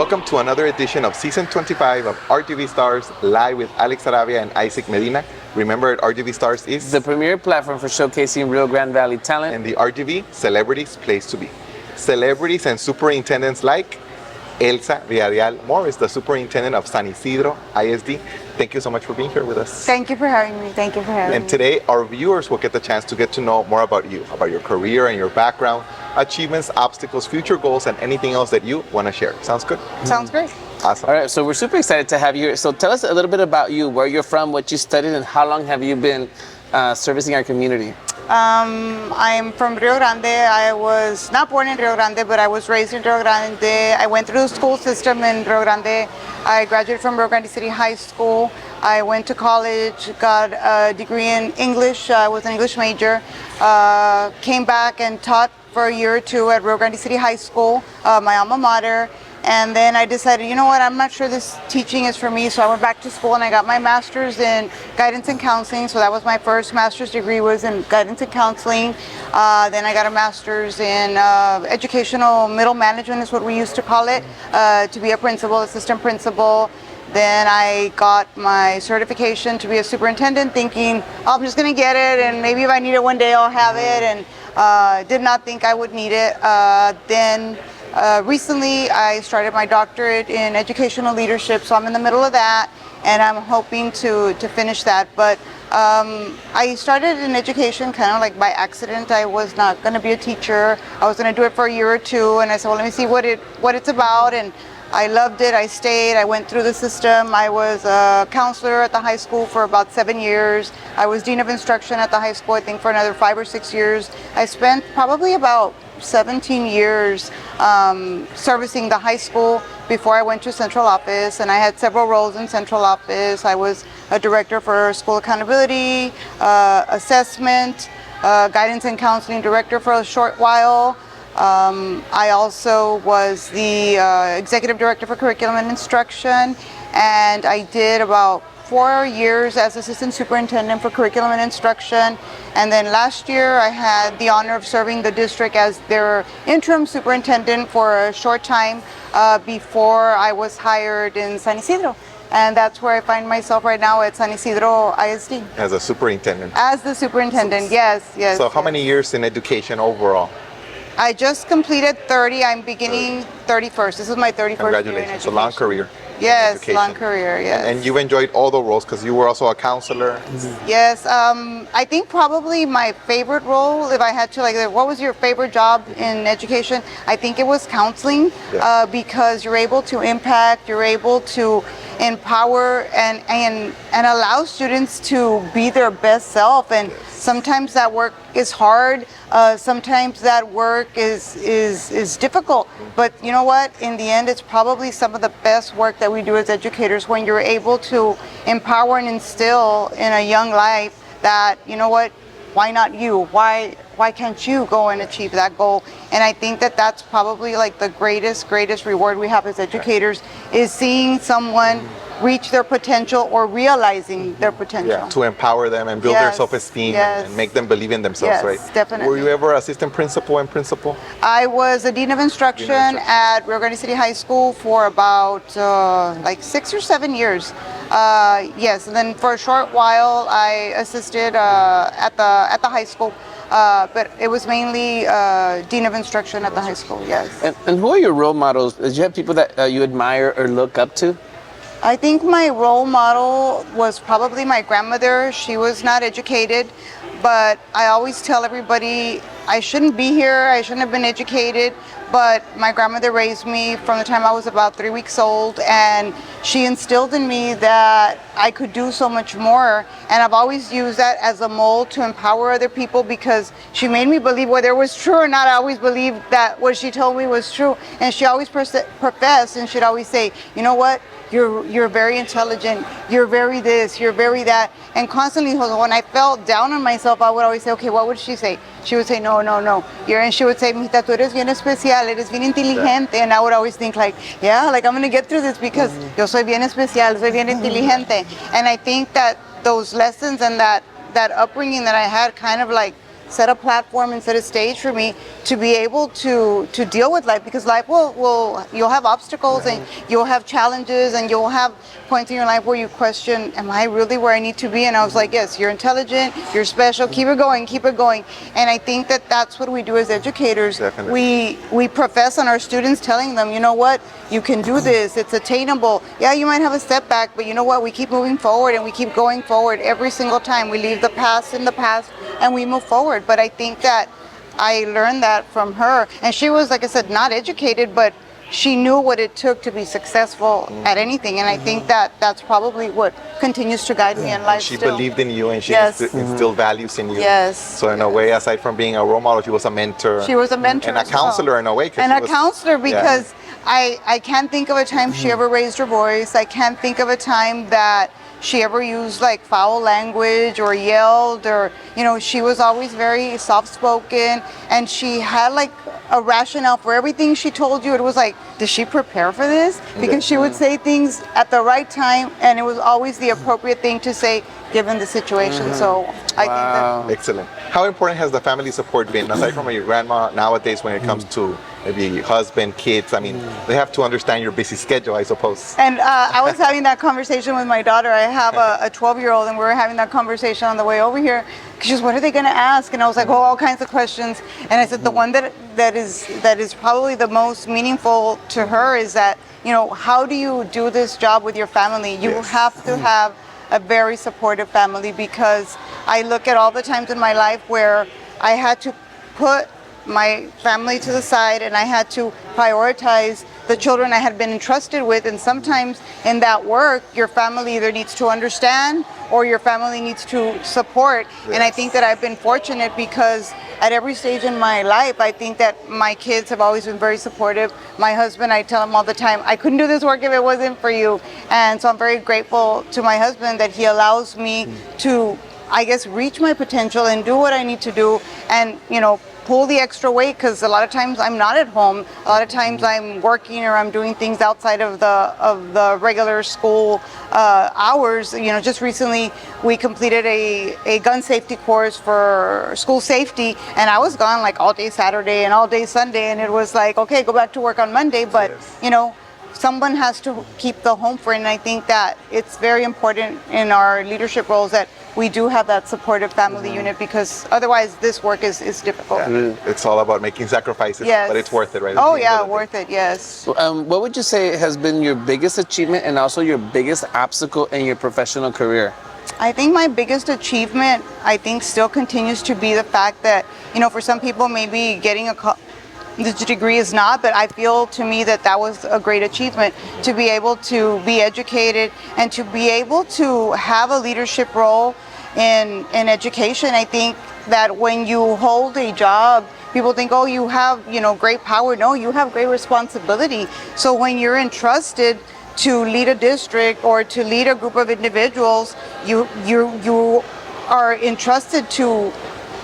Welcome to another edition of Season 25 of RGV Stars, live with Alex Arabia and Isaac Medina. Remember, RGV Stars is the premier platform for showcasing Rio Grande Valley talent. And the RGV, Celebrities Place to Be. Celebrities and superintendents like Elsa Villarreal-Morris, the superintendent of San Isidro ISD. Thank you so much for being here with us. Thank you for having me. Thank you for having me. And today, our viewers will get the chance to get to know more about you, about your career and your background, achievements, obstacles, future goals, and anything else that you want to share. Sounds good? Sounds great. Awesome. All right, so we're super excited to have you here. So tell us a little bit about you, where you're from, what you studied, and how long have you been servicing our community? I'm from Rio Grande. I was not born in Rio Grande, but I was raised in Rio Grande. I went through the school system in Rio Grande. I graduated from Rio Grande City High School. I went to college, got a degree in English. I was an English major. Came back and taught for a year or two at Rio Grande City High School, my alma mater. And then I decided, you know what, I'm not sure this teaching is for me. So I went back to school and I got my master's in guidance and counseling. So that was my first master's degree, was in guidance and counseling. Then I got a master's in educational middle management, is what we used to call it, to be a principal, assistant principal. Then I got my certification to be a superintendent, thinking, oh, I'm just going to get it, and maybe if I need it one day, I'll have it. And did not think I would need it. Recently, I started my doctorate in educational leadership, so I'm in the middle of that, and I'm hoping to finish that. But I started in education kind of like by accident. I was not going to be a teacher. I was going to do it for a year or two, and I said, well, let me see what it's about. And I loved it. I stayed. I went through the system. I was a counselor at the high school for about 7 years. I was dean of instruction at the high school, I think, for another 5 or 6 years. I spent probably about 17 years servicing the high school before I went to central office, and I had several roles in central office. I was a director for school accountability, assessment, guidance and counseling director for a short while. I also was the executive director for curriculum and instruction, and I did about 4 years as assistant superintendent for curriculum and instruction. And then last year I had the honor of serving the district as their interim superintendent for a short time before I was hired in San Isidro. And that's where I find myself right now, at San Isidro ISD. As a superintendent? As the superintendent, yes. So how many years in education overall? I just completed 30. I'm beginning 31st. This is my 31st year in education. Congratulations. A long career. Yes, long career, yes. And you've enjoyed all the roles because you were also a counselor. Mm-hmm. Yes, I think probably my favorite role, if I had to, like, what was your favorite job in education? I think it was counseling, because you're able to impact, you're able to empower and allow students to be their best self. And sometimes that work is hard. Sometimes that work is difficult. But you know what? In the end, it's probably some of the best work that we do as educators, when you're able to empower and instill in a young life that, you know what, why not you? Why can't you go and achieve that goal? And I think that that's probably like the greatest reward we have as educators, is seeing someone reach their potential or realizing their potential. Yeah, to empower them and build their self-esteem and make them believe in themselves, right? Yes, definitely. Were you ever assistant principal and principal? I was a dean of instruction at Rio Grande City High School for about like 6 or 7 years. Yes, and then for a short while I assisted at the high school. But it was mainly dean of instruction at the high school, yes. And who are your role models? Did you have people that you admire or look up to? I think my role model was probably my grandmother. She was not educated, but I always tell everybody I shouldn't be here, I shouldn't have been educated, but my grandmother raised me from the time I was about 3 weeks old, and she instilled in me that I could do so much more. And I've always used that as a mold to empower other people, because she made me believe whether it was true or not. I always believed that what she told me was true. And she always professed, and she'd always say, you know what? You're very intelligent, you're very this, you're very that. And constantly, when I felt down on myself, I would always say, okay, what would she say? She would say, no. And she would say, Mijita, tú eres bien especial, eres bien inteligente. And I would always think like, yeah, like I'm going to get through this because yo soy bien especial, soy bien inteligente. And I think that those lessons and that upbringing that I had kind of like set a platform and set a stage for me to be able to deal with life, because life will you'll have obstacles and you'll have challenges and you'll have points in your life where you question, am I really where I need to be? And I was like, yes, you're intelligent, you're special, keep it going, keep it going. And I think that that's what we do as educators. Definitely. We profess on our students, telling them, you know what, you can do this, it's attainable. Yeah, you might have a setback, but you know what, we keep moving forward and we keep going forward every single time. We leave the past in the past and we move forward. But I think that I learned that from her. And she was, like I said, not educated, but she knew what it took to be successful at anything. And I think that that's probably what continues to guide me in life. She still. believed in you and she Yes. instilled values in you. Yes. So in a way, aside from being a role model, she was a mentor. She was a mentor and a as well. counselor in a way. And a counselor, because I can't think of a time she ever raised her voice. I can't think of a time that she ever used like foul language or yelled, or, you know, she was always very soft-spoken, and she had like a rationale for everything she told you. It was like, did she prepare for this? Because she would say things at the right time, and it was always the appropriate thing to say given the situation. So I think that Excellent. How important has the family support been, aside from your grandma, nowadays when it comes to maybe husband, kids? I mean, they have to understand your busy schedule, I suppose. And I was having that conversation with my daughter. I have a 12-year-old, and we were having that conversation on the way over here. She goes, what are they going to ask? And I was like, oh, all kinds of questions. And I said, the one that is probably the most meaningful to her is that, you know, how do you do this job with your family? You have to have a very supportive family, because I look at all the times in my life where I had to put my family to the side and I had to prioritize the children I had been entrusted with. And sometimes in that work, your family either needs to understand or your family needs to support. And I think that I've been fortunate, because at every stage in my life, I think that my kids have always been very supportive. My husband, I tell him all the time, I couldn't do this work if it wasn't for you. And so I'm very grateful to my husband that he allows me to, I guess, reach my potential and do what I need to do, and, you know, pull the extra weight, because a lot of times I'm not at home. A lot of times I'm working or I'm doing things outside of the regular school hours. You know, just recently we completed a gun safety course for school safety, and I was gone like all day Saturday and all day Sunday, and it was like, okay, go back to work on Monday. But you know, someone has to keep the home for it, and I think that it's very important in our leadership roles that we do have that supportive family unit, because otherwise this work is difficult. It's all about making sacrifices, but it's worth it, right? Oh yeah, worth it, yes. What would you say has been your biggest achievement and also your biggest obstacle in your professional career? I think my biggest achievement, I think, still continues to be the fact that, you know, for some people maybe getting the degree is not, but I feel to me that that was a great achievement, to be able to be educated and to be able to have a leadership role in education. I think that when you hold a job, people think, oh, you have, you know, great power. No, you have great responsibility. So when you're entrusted to lead a district or to lead a group of individuals, you are entrusted to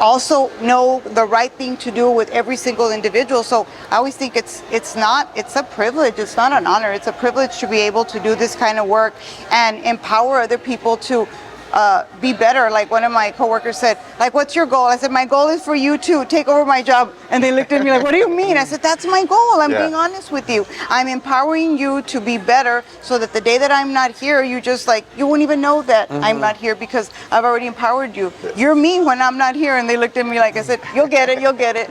also know the right thing to do with every single individual. So I always think it's a privilege. It's not an honor. It's a privilege to be able to do this kind of work and empower other people to be better. Like one of my coworkers said, like, what's your goal? I said, my goal is for you to take over my job. And they looked at me like, what do you mean? I said, that's my goal. I'm being honest with you. I'm empowering you to be better, so that the day that I'm not here, you just like, you won't even know that I'm not here, because I've already empowered you. You're me when I'm not here. And they looked at me like, I said, you'll get it, you'll get it.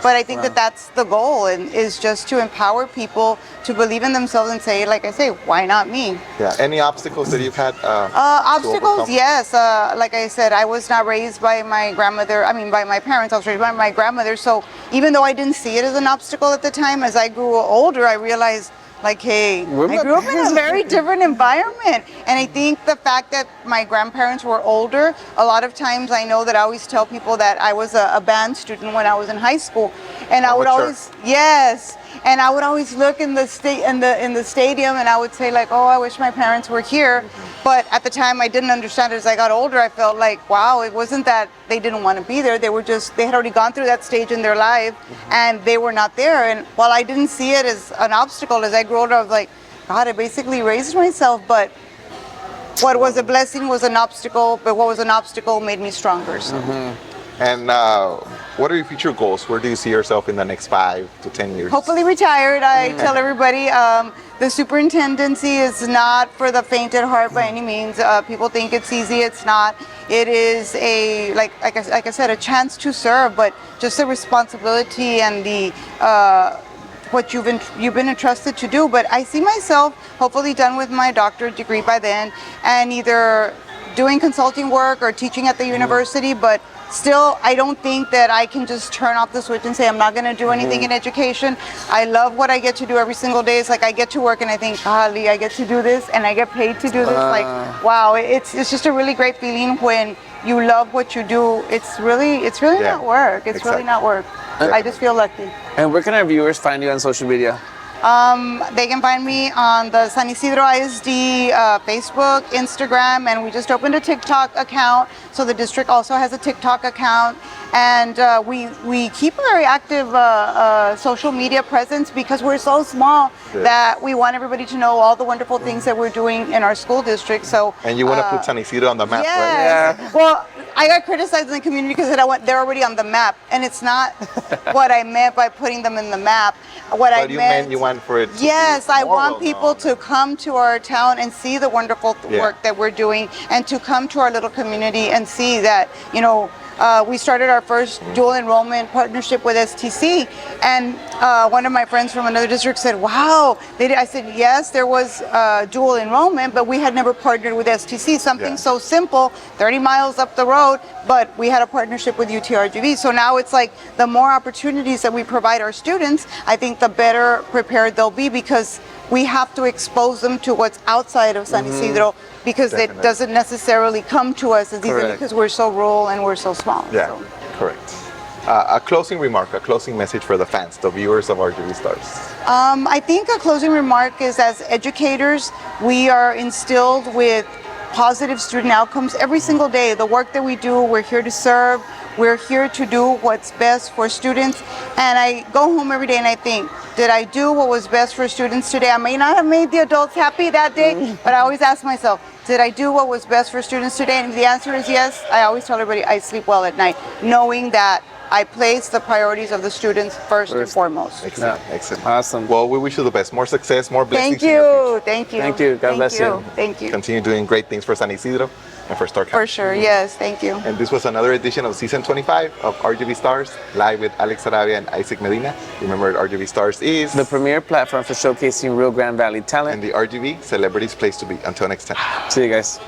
But I think that that's the goal, and is just to empower people to believe in themselves and say, like I say, why not me? Yeah. Any obstacles that you've had? Obstacles, yes. Like I said, I was not raised by my grandmother. I mean, by my parents. I was raised by my grandmother. So even though I didn't see it as an obstacle at the time, as I grew older, I realized, like, hey, I grew up in a very different environment. And I think the fact that my grandparents were older, a lot of times I know that I always tell people that I was a band student when I was in high school. And I would always, and I would always look in the stadium, and I would say, like, oh, I wish my parents were here. But at the time I didn't understand it. As I got older, I felt like, wow, it wasn't that they didn't want to be there. They had already gone through that stage in their life, and they were not there. And while I didn't see it as an obstacle, as I grew older, I was like, God, I basically raised myself. But what was a blessing was an obstacle, but what was an obstacle made me stronger. So. And what are your future goals? Where do you see yourself in the next 5 to 10 years? Hopefully retired. I tell everybody the superintendency is not for the faint at heart by any means. People think it's easy. It's not. It is like I said, a chance to serve, but just the responsibility and the what you've been entrusted to do. But I see myself hopefully done with my doctorate degree by then, and either doing consulting work or teaching at the university. But still, I don't think that I can just turn off the switch and say I'm not going to do anything in education. I love what I get to do every single day. It's like I get to work and I think, golly, I get to do this and I get paid to do this. Like, wow, it's just a really great feeling when you love what you do. It's really not work. It's really not work. I just feel lucky. And where can our viewers find you on social media? They can find me on the San Isidro ISD Facebook, Instagram, and we just opened a TikTok account. So the district also has a TikTok account, and we keep a very active social media presence because we're so small that we want everybody to know all the wonderful things that we're doing in our school district. So and you want to put San Isidro on the map, yes. right? Yeah. Well, I got criticized in the community because they're already on the map, and it's not what I meant by putting them in the map. What you meant you want for it to yes, be I want people to come to our town and see the wonderful work that we're doing, and to come to our little community and see that, you know, we started our first dual enrollment partnership with STC, and one of my friends from another district said, wow, they did. I said, yes, there was dual enrollment, but we had never partnered with STC, something so simple, 30 miles up the road, but we had a partnership with RGV. So now it's like the more opportunities that we provide our students, I think the better prepared they'll be, because we have to expose them to what's outside of San Isidro, because it doesn't necessarily come to us as easily because we're so rural and we're so small. Yeah, so. correct. A closing remark, a closing message for the fans, the viewers of RGV Stars. I think a closing remark is, as educators, we are instilled with positive student outcomes every single day. The work that we do, we're here to serve. We're here to do what's best for students. And I go home every day and I think, did I do what was best for students today? I may not have made the adults happy that day, but I always ask myself, did I do what was best for students today? And if the answer is yes, I always tell everybody I sleep well at night, knowing that I place the priorities of the students first and foremost. Excellent, excellent. Awesome. Well, we wish you the best. More success, more blessings. Thank you. Thank you. Thank you. God bless you. Thank you. Continue doing great things for San Isidro and for Star County. For sure, yes. Thank you. And this was another edition of Season 25 of RGV Stars, live with Alex Sarabia and Isaac Medina. Remember, RGV Stars is the premier platform for showcasing real Grand Valley talent. and the RGV Celebrities Place to Be. Until next time. See you guys.